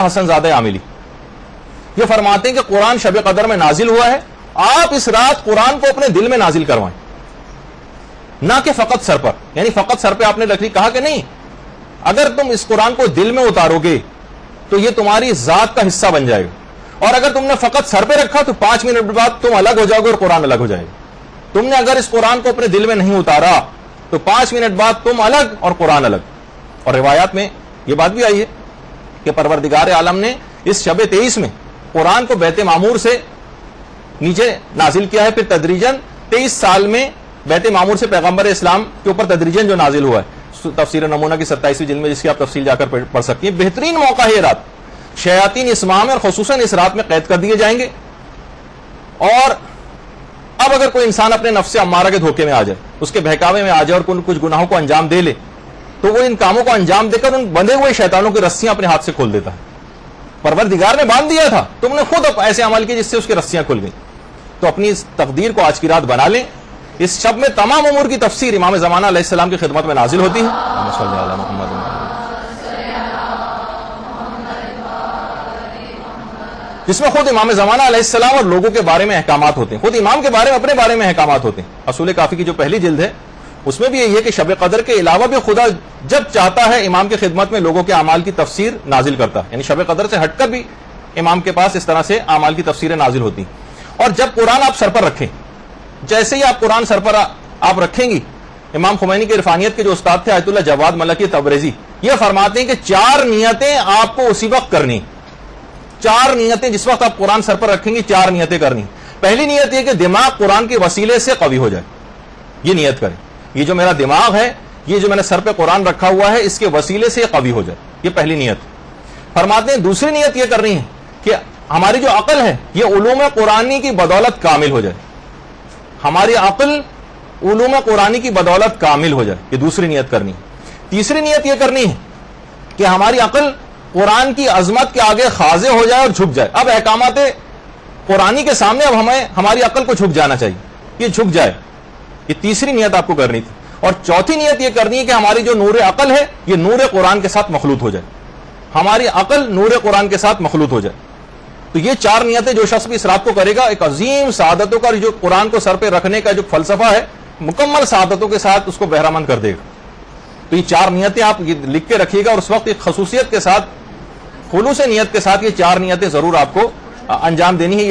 حسن زادہ عاملی یہ فرماتے ہیں کہ قرآن شب قدر میں نازل ہوا ہے، آپ اس رات قرآن کو اپنے دل میں نازل کروائیں، نہ کہ فقط سر پر، یعنی فقط سر پہ آپ نے رکھ لی، کہا کہ نہیں، اگر تم اس قرآن کو دل میں اتارو گے تو یہ تمہاری ذات کا حصہ بن جائے گا، اور اگر تم نے فقط سر پہ رکھا تو 5 منٹ بعد تم الگ ہو جاؤ گے اور قرآن الگ ہو جائے گا۔ تم نے اگر اس قرآن کو اپنے دل میں نہیں اتارا تو 5 منٹ بعد تم الگ اور قرآن الگ۔ اور روایات میں یہ بات بھی آئی ہے کہ پروردگار عالم نے اس شب 23 میں قرآن کو بیت معمور سے نیچے نازل کیا ہے، پھر تدریجاً 23 سال میں بیت معمور سے پیغمبر اسلام کے اوپر تدریجاً جو نازل ہوا ہے، تفسیر نمونہ کی 27ویں جلد میں جس کی آپ تفصیل جا کر پڑھ سکتی ہیں۔ بہترین موقع ہے یہ رات، شیاطین اس ماہ میں اور خصوصاً اس رات میں قید کر دیے جائیں گے، اور اب اگر کوئی انسان اپنے نفس امارہ کے دھوکے میں آ جائے، اس کے بہکاوے میں آ جائے اور کچھ گناہوں کو انجام دے لے، تو وہ ان کاموں کو انجام دے کر ان بندھے ہوئے شیطانوں کی رسیاں اپنے ہاتھ سے کھول دیتا ہے۔ پروردگار نے باندھ دیا تھا، تم نے خود ایسے عمل کیے جس سے اس کی رسیاں کھل گئیں۔ تو اپنی اس تقدیر کو آج کی رات بنا لیں۔ اس شب میں تمام امور کی تفسیر امام زمانہ علیہ السلام کی خدمت میں نازل ہوتی ہے۔ جس میں خود امام زمانہ علیہ السلام اور لوگوں کے بارے میں احکامات ہوتے ہیں، خود امام کے بارے میں اپنے بارے میں احکامات ہوتے ہیں۔ اصول کافی کی جو پہلی جلد ہے اس میں بھی یہی ہے کہ شب قدر کے علاوہ بھی خدا جب چاہتا ہے امام کی خدمت میں لوگوں کے اعمال کی تفسیر نازل کرتا ہے، یعنی شب قدر سے ہٹ کر بھی امام کے پاس اس طرح سے اعمال کی تفسیریں نازل ہوتی ہیں۔ اور جب قرآن آپ سر پر رکھیں، جیسے ہی آپ قرآن سر پر آپ رکھیں گی، امام خمینی کے عرفانیت کے جو استاد تھے آیت اللہ جواد ملکی تبریزی، یہ فرماتے ہیں کہ 4 نیتیں آپ کو اسی وقت کرنی، 4 نیتیں جس وقت آپ قرآن سر پر رکھیں گی 4 نیتیں کرنی۔ پہلی نیت یہ کہ دماغ قرآن کے وسیلے سے قوی ہو جائے، یہ نیت کریں، یہ جو میرا دماغ ہے، یہ جو میں نے سر پہ قرآن رکھا ہوا ہے، اس کے وسیلے سے قوی ہو جائے، یہ پہلی نیت۔ فرماتے ہیں دوسری نیت یہ کرنی ہے کہ ہماری جو عقل ہے یہ علوم قرآنی کی بدولت کامل ہو جائے، ہماری عقل علوم قرآنی کی بدولت کامل ہو جائے، یہ دوسری نیت کرنی ہے۔ تیسری نیت یہ کرنی ہے کہ ہماری عقل قرآن کی عظمت کے آگے خاضع ہو جائے اور جھک جائے۔ اب احکامات قرآنی کے سامنے اب ہماری عقل کو جھک جانا چاہیے، یہ جھک جائے، یہ تیسری نیت آپ کو کرنی تھی۔ اور چوتھی نیت یہ کرنی ہے کہ ہماری جو نور عقل ہے یہ نور قرآن کے ساتھ مخلوط ہو جائے، ہماری عقل نور قرآن کے ساتھ مخلوط ہو جائے۔ تو یہ 4 نیتیں جو شخص بھی اس رات کو کرے گا، ایک عظیم سعادتوں کا جو قرآن کو سر پہ رکھنے کا جو فلسفہ ہے، مکمل سعادتوں کے ساتھ اس کو بہرہ مند کر دے گا۔ تو یہ 4 نیتیں آپ لکھ کے رکھیے گا، اور اس وقت ایک خصوصیت کے ساتھ، خلوص نیت کے ساتھ یہ 4 نیتیں ضرور آپ کو انجام دینی ہے۔